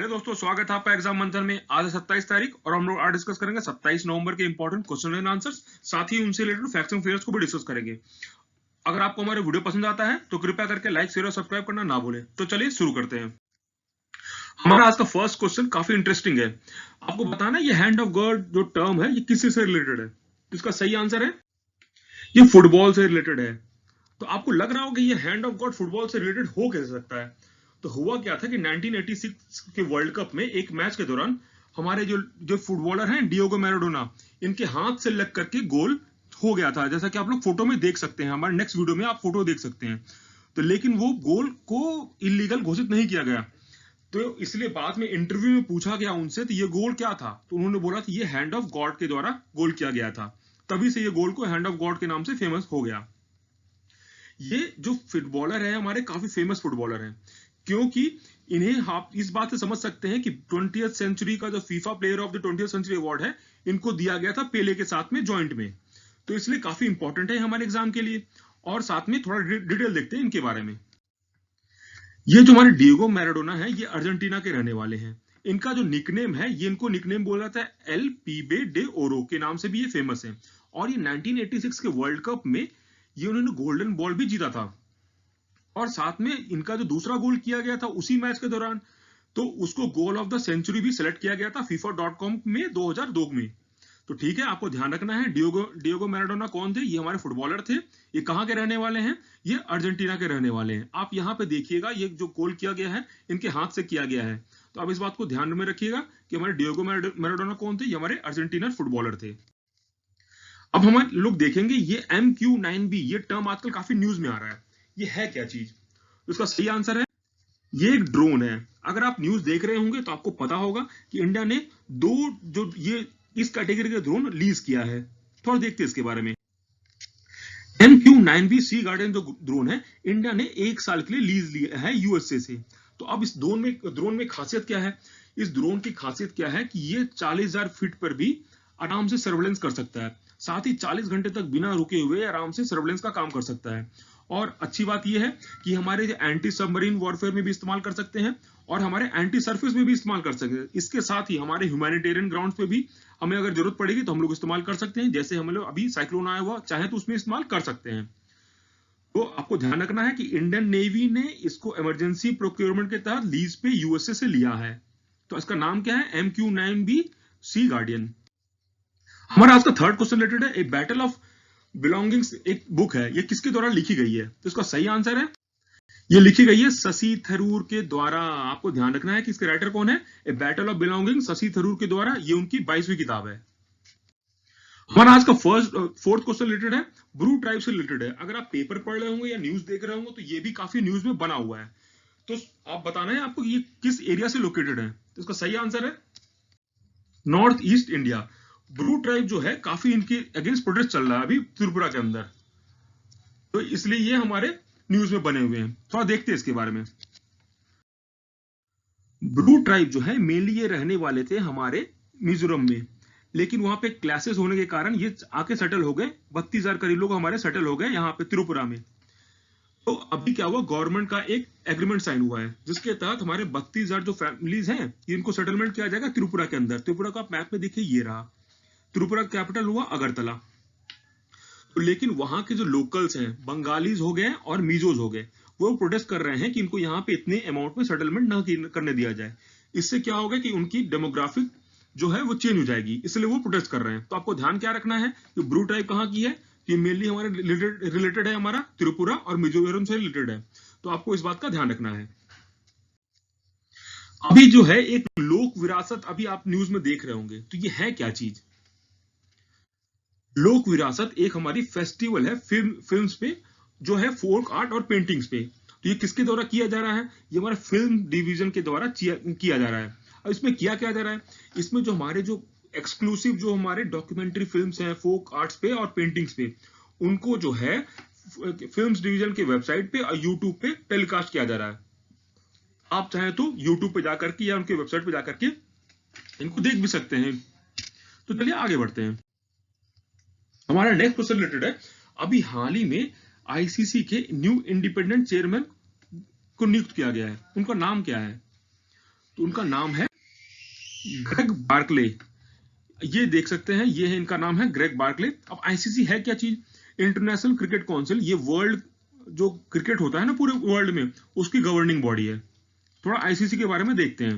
Hello दोस्तों, स्वागत है आपका एग्जाम मंथन में। आज है 27 तारीख और हम लोग आज डिस्कस करेंगे 27 नवंबर के इंपॉर्टेंट क्वेश्चन एंड आंसर्स, साथ ही उनसे रिलेटेड फैक्ट्स एंड फिगर्स को भी डिस्कस करेंगे। अगर आपको हमारे वीडियो पसंद आता है तो कृपया करके लाइक, शेयर और सब्सक्राइब करना ना भूलें। तो चलिए शुरू करते हैं। हमारा आज का फर्स्ट क्वेश्चन काफी इंटरेस्टिंग है। आपको बताना ये हैंड ऑफ गॉड जो टर्म है ये किससे से रिलेटेड है। तो इसका सही आंसर है ये फुटबॉल से रिलेटेड है। तो आपको लग रहा होगा कि ये हैंड ऑफ गॉड फुटबॉल से रिलेटेड हो कैसे सकता है। तो हुआ क्या था कि 1986 के वर्ल्ड कप में एक मैच के दौरान हमारे जो जो फुटबॉलर हैं डियोगो मैराडोना, इनके हाथ से लग करके गोल हो गया था, जैसा कि आप लोग फोटो में देख सकते हैं। हमारे नेक्स्ट वीडियो में आप फोटो देख सकते हैं। तो लेकिन वो गोल को इलीगल घोषित नहीं किया गया। तो इसलिए बाद में इंटरव्यू में पूछा गया उनसे तो ये गोल क्या था, तो उन्होंने बोला कि ये हैंड ऑफ गॉड के द्वारा गोल किया गया था। तभी से ये गोल को हैंड ऑफ गॉड के नाम से फेमस हो गया। ये जो फुटबॉलर है हमारे काफी फेमस फुटबॉलर हैं, क्योंकि इन्हें आप इस बात से समझ सकते हैं कि 20th सेंचुरी का जो FIFA player of the 20th century award है इनको दिया गया था पेले के साथ में जॉइंट में। तो इसलिए काफी इंपॉर्टेंट है हमारे एग्जाम के लिए। और साथ में थोड़ा डिटेल देखते हैं इनके बारे में। ये जो हमारे डिएगो मैराडोना है ये अर्जेंटीना के रहने वाले हैं। इनका जो निकनेम है ये इनको निकनेम बोला जाता है एल पीबे डे ओरो के नाम से भी ये फेमस है। और ये 1986 के वर्ल्ड कप में ये उन्होंने गोल्डन बॉल भी जीता था। और साथ में इनका जो दूसरा गोल किया गया था उसी मैच के दौरान, तो उसको गोल ऑफ द सेंचुरी भी सिलेक्ट किया गया था FIFA.com में 2002 में। तो ठीक है, आपको ध्यान रखना है डियोगो मैराडोना कौन थे। ये हमारे फुटबॉलर थे। ये कहां के रहने वाले हैं, ये अर्जेंटीना के रहने वाले हैं। आप यहाँ पे देखिएगा ये जो गोल किया गया है इनके हाथ से किया गया है। तो आप इस बात को ध्यान में रखिएगा कि हमारे डियोगो मैराडोना कौन थे, ये हमारे अर्जेंटीना फुटबॉलर थे। अब हम लोग देखेंगे ये MQ9B, ये टर्म आजकल काफी न्यूज में आ रहा है। ये है क्या चीज, तो इसका सही आंसर है ये एक ड्रोन है। अगर आप न्यूज देख रहे होंगे तो आपको पता होगा कि इंडिया ने दो जो ये इस कैटेगरी के ड्रोन लीज किया है। थोड़ा देखते हैं इसके बारे में। MQ9B सी गार्डियन जो ड्रोन है इंडिया ने 1 साल के लिए लीज लिया है यूएसए से। तो अब इस ड्रोन में खासियत क्या है, इस ड्रोन की खासियत क्या है कि ये 40,000 फीट पर भी आराम से सर्वेलेंस कर सकता है। साथ ही 40 घंटे तक बिना रुके हुए आराम से सर्वेलेंस का काम कर सकता है। और अच्छी बात यह है कि हमारे एंटी सबमरीन वॉरफेयर में भी इस्तेमाल कर सकते हैं और हमारे एंटी सरफेस में भी इस्तेमाल कर सकते हैं। इसके साथ ही हमारे ह्यूमैनिटेरियन ग्राउंड पे भी हमें अगर जरूरत पड़ेगी तो हम लोग इस्तेमाल कर सकते हैं। जैसे हम लोग अभी साइक्लोन आया हुआ चाहे तो उसमें इस्तेमाल कर सकते हैं। तो आपको ध्यान रखना है कि इंडियन नेवी ने इसको इमरजेंसी प्रोक्योरमेंट के तहत लीज पे यूएसए से लिया है। तो इसका नाम क्या है, MQ9B सी गार्डियन। हमारा आज का थर्ड क्वेश्चन रिलेटेड है ए बैटल ऑफ बिलोंगिंग्स। एक बुक है, ये किसके द्वारा लिखी गई है, तो इसका सही आंसर है ये लिखी गई है शशि थरूर के द्वारा। आपको ध्यान रखना है कि इसके राइटर कौन है, a battle of belonging Shashi Tharoor के द्वारा। ये उनकी 22वीं किताब है। हमारा आज का फोर्थ क्वेश्चन रिलेटेड है ब्रू ट्राइब से रिलेटेड है। अगर आप पेपर पढ़ रहे होंगे या न्यूज देख रहे होंगे तो ये भी काफी न्यूज में बना हुआ है। तो आप बताना है आपको ये किस एरिया से लोकेटेड है। तो इसका सही आंसर है north east India. Bru tribe जो है काफी इनके अगेंस्ट प्रोटेस्ट चल रहा है अभी त्रिपुरा के अंदर, तो इसलिए ये हमारे न्यूज में बने हुए हैं। थोड़ा देखते हैं इसके बारे में। ब्रू ट्राइब जो है मेनली ये रहने वाले थे हमारे मिजोरम में, लेकिन वहां पे क्लासेस होने के कारण ये आके सेटल हो गए। 32,000 करीब लोग हमारे सेटल हो गए यहाँ पे त्रिपुरा में। तो अभी क्या हुआ, गवर्नमेंट का एक एग्रीमेंट साइन हुआ है जिसके तहत हमारे 32,000 जो फैमिलीज हैं इनको सेटलमेंट किया जाएगा त्रिपुरा के अंदर। त्रिपुरा का मैप में देखिए ये रहा, त्रिपुरा कैपिटल हुआ अगरतला। तो लेकिन वहां के जो लोकल्स हैं बंगालीज हो गए और मिजोज हो गए, वो प्रोटेस्ट कर रहे हैं कि इनको यहाँ पे इतने अमाउंट में सेटलमेंट ना करने दिया जाए। इससे क्या होगा कि उनकी डेमोग्राफिक जो है वो चेंज हो जाएगी, इसलिए वो प्रोटेस्ट कर रहे हैं। तो आपको ध्यान क्या रखना है कि ब्रू ट्राइब कहाँ की है, कि मेनली हमारे रिलेटेड है हमारा त्रिपुरा और मिजोरम से रिलेटेड है। तो आपको इस बात का ध्यान रखना है। अभी जो है एक लोक विरासत अभी आप न्यूज में देख रहे होंगे, तो ये है क्या चीज। लोक विरासत एक हमारी फेस्टिवल है फिल्म्स पे, जो है फोक आर्ट और पेंटिंग्स पे। तो ये किसके द्वारा किया जा रहा है, ये हमारे फिल्म डिवीजन के द्वारा किया जा रहा है। अब इसमें किया क्या जा रहा है, इसमें जो हमारे जो एक्सक्लूसिव जो हमारे डॉक्यूमेंट्री फिल्म्स हैं फोक आर्ट्स पे और पेंटिंग्स पे, उनको जो है फिल्म्स डिवीजन के वेबसाइट पे और यूट्यूब पे टेलीकास्ट किया जा रहा है। आप चाहें तो यूट्यूब पे जाकर के या उनके वेबसाइट पे जाकर के इनको देख भी सकते हैं। तो चलिए आगे बढ़ते हैं। हमारा नेक्स्ट क्वेश्चन रिलेटेड है अभी हाल ही में आईसीसी के न्यू इंडिपेंडेंट चेयरमैन को नियुक्त किया गया है, उनका नाम क्या है। तो उनका नाम है ग्रेग बार्कले। ये देख सकते हैं, ये है इनका नाम है ग्रेग बार्कले। अब आईसीसी है क्या चीज? International cricket council. ये वर्ल्ड जो क्रिकेट होता है ना पूरे वर्ल्ड में, उसकी गवर्निंग बॉडी है। थोड़ा आईसीसी के बारे में देखते हैं।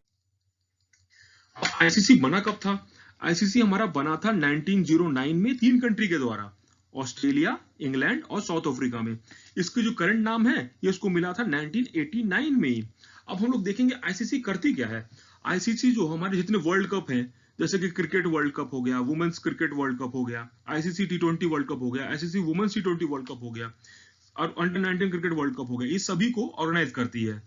आईसीसी बना कब था? आईसीसी हमारा बना था 1909 में 3 कंट्री के द्वारा, ऑस्ट्रेलिया, इंग्लैंड और साउथ अफ्रीका में। इसके जो करंट नाम है ये इसको मिला था 1989 में। अब हम लोग देखेंगे आईसीसी करती क्या है। आईसीसी जो हमारे जितने वर्ल्ड कप हैं, जैसे कि क्रिकेट वर्ल्ड कप हो गया, वुमेन्स क्रिकेट वर्ल्ड कप हो गया, आईसीसी टी20 वर्ल्ड कप हो गया, आईसीसी वुमेन्स टी20 वर्ल्ड कप हो गया और अंडर 19 क्रिकेट वर्ल्ड कप हो गया, ये सभी को ऑर्गेनाइज करती है।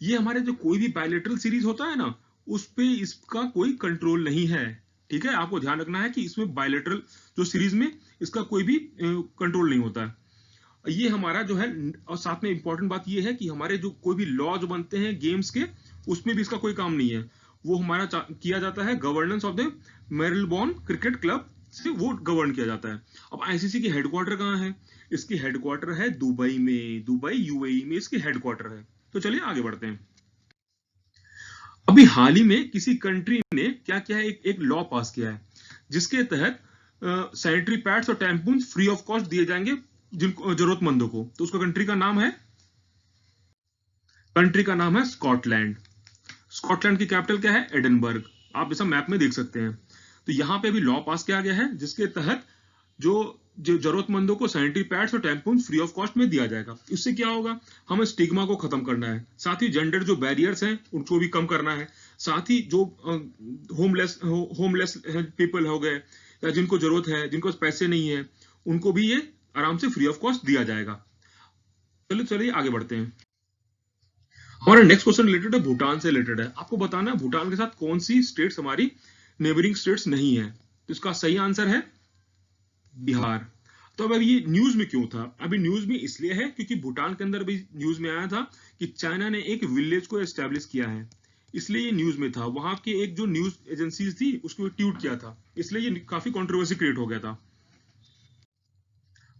ये हमारे जो कोई भी बायलैटरल सीरीज होता है ना, उस पे इसका कोई कंट्रोल नहीं है। ठीक है, आपको ध्यान रखना है कि इसमें बायलैटरल जो सीरीज में इसका कोई भी कंट्रोल नहीं होता है। ये हमारा जो है, और साथ में इंपॉर्टेंट बात ये है कि हमारे जो कोई भी लॉ जो बनते हैं गेम्स के, उसमें भी इसका कोई काम नहीं है। वो हमारा किया जाता है governance of the Marylebone cricket club से, वो गवर्न किया जाता है। अब आईसीसी की हेडक्वार्टर कहाँ है? इसकी हेडक्वार्टर है दुबई में, दुबई यूएई में इसकी हेडक्वार्टर है। तो चलिए आगे बढ़ते हैं। अभी हाल ही में किसी कंट्री ने क्या किया है, एक लॉ पास किया है जिसके तहत सैनिटरी पैड्स और टैम्पून फ्री ऑफ कॉस्ट दिए जाएंगे जिनको जरूरतमंदों को। तो उसका कंट्री का नाम है स्कॉटलैंड। स्कॉटलैंड की कैपिटल क्या है? एडिनबर्ग। आप इसे मैप में देख सकते हैं। तो यहाँ पे भी लॉ पास किया गया है जिसके तहत जो जरूरतमंदों को सैनिटरी पैड्स और टैम्पून फ्री ऑफ कॉस्ट में दिया जाएगा। इससे क्या होगा? हमें स्टिग्मा को खत्म करना है, साथ ही जेंडर जो बैरियर्स हैं उनको भी कम करना है, साथ ही जो होमलेस पीपल हो गए या जिनको जरूरत है, जिनको पैसे नहीं है, उनको भी ये आराम से फ्री ऑफ कॉस्ट दिया जाएगा। चलिए आगे बढ़ते हैं। हमारा नेक्स्ट क्वेश्चन रिलेटेड है भूटान से रिलेटेड है। आपको बताना है भूटान के साथ कौन सी स्टेट्स हमारी नेबरिंग स्टेट्स नहीं है। तो इसका सही आंसर है बिहार। तो अब ये न्यूज में क्यों था? अभी न्यूज में इसलिए है क्योंकि भूटान के अंदर भी न्यूज में आया था कि चाइना ने एक विलेज को एस्टेब्लिश किया है, इसलिए ये न्यूज में था। वहां के एक जो न्यूज एजेंसी थी उसको ट्वीट किया था, इसलिए ये काफी कंट्रोवर्सी क्रिएट हो गया था।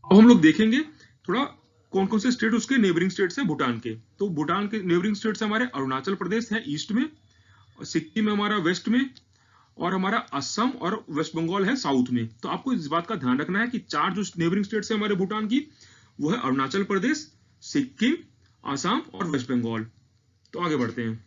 अब हम लोग देखेंगे थोड़ा कौन कौन से स्टेट उसके नेबरिंग स्टेट्स हैं भूटान के। तो भूटान के नेबरिंग स्टेट्स हमारे अरुणाचल प्रदेश है ईस्ट में, सिक्किम हमारा वेस्ट में, और हमारा असम और वेस्ट बंगाल है साउथ में। तो आपको इस बात का ध्यान रखना है कि 4 जो नेबरिंग स्टेट्स है हमारे भूटान की, वो है अरुणाचल प्रदेश, सिक्किम, असम और वेस्ट बंगाल। तो आगे बढ़ते हैं।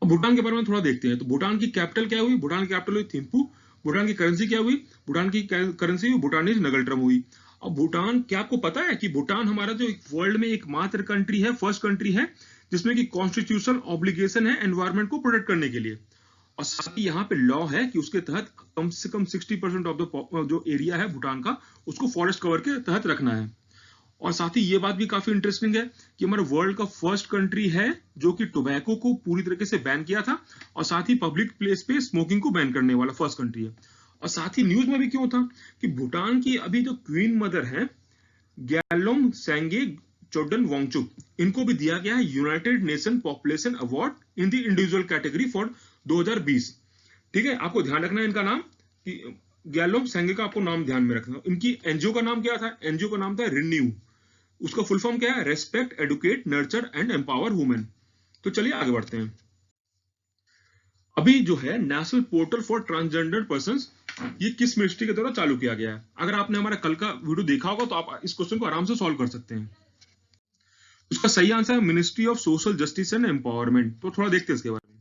अब भूटान के बारे में थोड़ा देखते हैं। तो भूटान की कैपिटल क्या हुई? भूटान की कैपिटल हुई थिम्पू। भूटान की करेंसी क्या हुई? भूटान की करेंसी हुई भूटानीज नगलट्रम हुई। अब भूटान, क्या आपको पता है कि भूटान हमारा जो वर्ल्ड में एकमात्र कंट्री है, फर्स्ट कंट्री है जिसमें कि कॉन्स्टिट्यूशनल ऑब्लिगेशन है एनवायरमेंट को प्रोटेक्ट करने के लिए, और साथ ही यहाँ पे लॉ है कि उसके तहत कम से कम 60% ऑफ द जो एरिया है भूटान का, उसको फॉरेस्ट कवर के तहत रखना है। और साथ ही ये बात भी काफी इंटरेस्टिंग है कि हमारा वर्ल्ड का फर्स्ट कंट्री है जो कि टोबैको को पूरी तरीके से बैन किया था, और साथ ही पब्लिक प्लेस पे स्मोकिंग को बैन करने वाला फर्स्ट कंट्री है। और साथ ही न्यूज में भी क्यों था कि भूटान की अभी जो क्वीन मदर है ग्यालोम सेंगे चोडन वांगचुक, इनको भी दिया गया है United nation population award in the individual category for 2020। ठीक है, आपको ध्यान रखना है इनका नाम कि ग्यालोम सेंगे का आपको नाम ध्यान में रखना। इनकी एनजीओ का नाम क्या था? एनजीओ का नाम था रिन्यू। उसका फुल फॉर्म क्या है? Respect, educate, nurture and empower women. तो चलिए आगे बढ़ते हैं। अभी जो है national portal for transgender persons, ये किस मिनिस्ट्री के द्वारा चालू किया गया है? अगर आपने हमारा कल का वीडियो देखा होगा तो आप इस क्वेश्चन को आराम से सॉल्व कर सकते हैं। इसका सही आंसर है ministry of social justice and empowerment. तो थोड़ा देखते हैं इसके बारे में।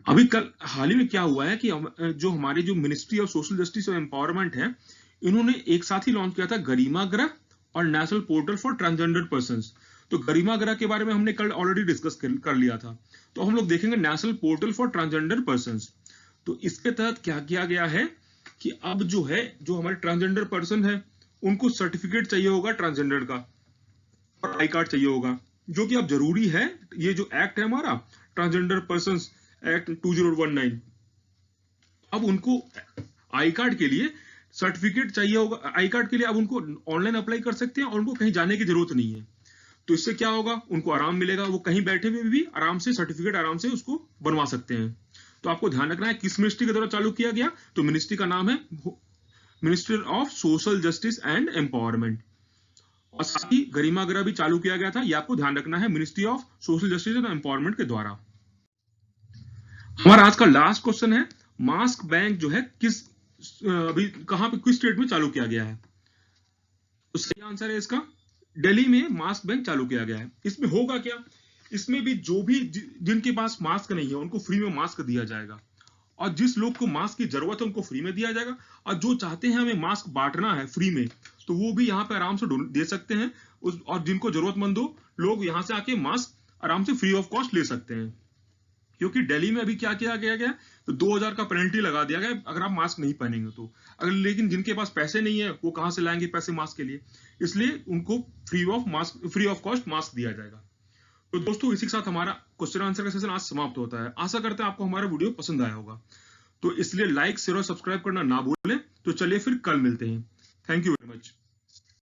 अभी कल हाल ही में क्या हुआ है कि जो हमारी जो मिनिस्ट्री ऑफ सोशल जस्टिस और एम्पावरमेंट है, इन्होंने एक साथ ही लॉन्च किया था गरिमा ग्रह और national portal for transgender persons. तो गरिमा ग्रह के बारे में हमने कल ऑलरेडी डिस्कस कर लिया था। तो हम लोग देखेंगे national portal for transgender persons. तो इसके तहत क्या किया गया है कि अब जो है, जो हमारे ट्रांसजेंडर पर्सन है उनको सर्टिफिकेट चाहिए होगा ट्रांसजेंडर का, और आई कार्ड चाहिए होगा, जो कि अब जरूरी है। ये जो एक्ट है हमारा ट्रांसजेंडर पर्सन एक्ट 2019, अब उनको आई कार्ड के लिए सर्टिफिकेट चाहिए होगा। आई कार्ड के लिए अब उनको ऑनलाइन अप्लाई कर सकते हैं और उनको कहीं जाने की जरूरत नहीं है। तो इससे क्या होगा, उनको आराम मिलेगा, वो कहीं बैठे हुए भी आराम से सर्टिफिकेट आराम से उसको बनवा सकते हैं। तो आपको ध्यान रखना है किस मिनिस्ट्री के द्वारा चालू किया गया। तो मिनिस्ट्री का नाम है ministry of social justice and empowerment. और साथ ही गरिमा ग्रह भी चालू किया गया था, ये आपको ध्यान रखना है, ministry of social justice and empowerment के द्वारा। हमारा आज का लास्ट क्वेश्चन है, मास्क बैंक जो है किस अभी कहां पे किस स्टेट में चालू किया गया है? तो सही आंसर है इसका, दिल्ली में मास्क बैंक चालू किया गया है। इसमें होगा क्या, इसमें भी जो भी जिनके पास मास्क नहीं है उनको फ्री में मास्क दिया जाएगा, और जिस लोग को मास्क की जरूरत है उनको फ्री में दिया जाएगा, और जो चाहते हैं हमें मास्क बांटना है फ्री में तो वो भी यहाँ पे आराम से दे सकते हैं और जिनको जरूरतमंद हो लोग यहाँ से आके मास्क आराम से फ्री ऑफ कॉस्ट ले सकते हैं। क्योंकि दिल्ली में अभी क्या किया गया तो 2000 का पेनल्टी लगा दिया गया अगर आप मास्क नहीं पहनेंगे तो। अगर लेकिन जिनके पास पैसे नहीं है वो कहां से लाएंगे पैसे मास्क के लिए, इसलिए उनको फ्री ऑफ कॉस्ट मास्क दिया जाएगा। तो दोस्तों इसी के साथ हमारा क्वेश्चन आंसर का सेशन आज समाप्त होता है। आशा करते हैं आपको हमारा वीडियो पसंद आया होगा, तो इसलिए लाइक शेयर और सब्सक्राइब करना ना भूलें। तो चलिए फिर कल मिलते हैं। Thank you very much.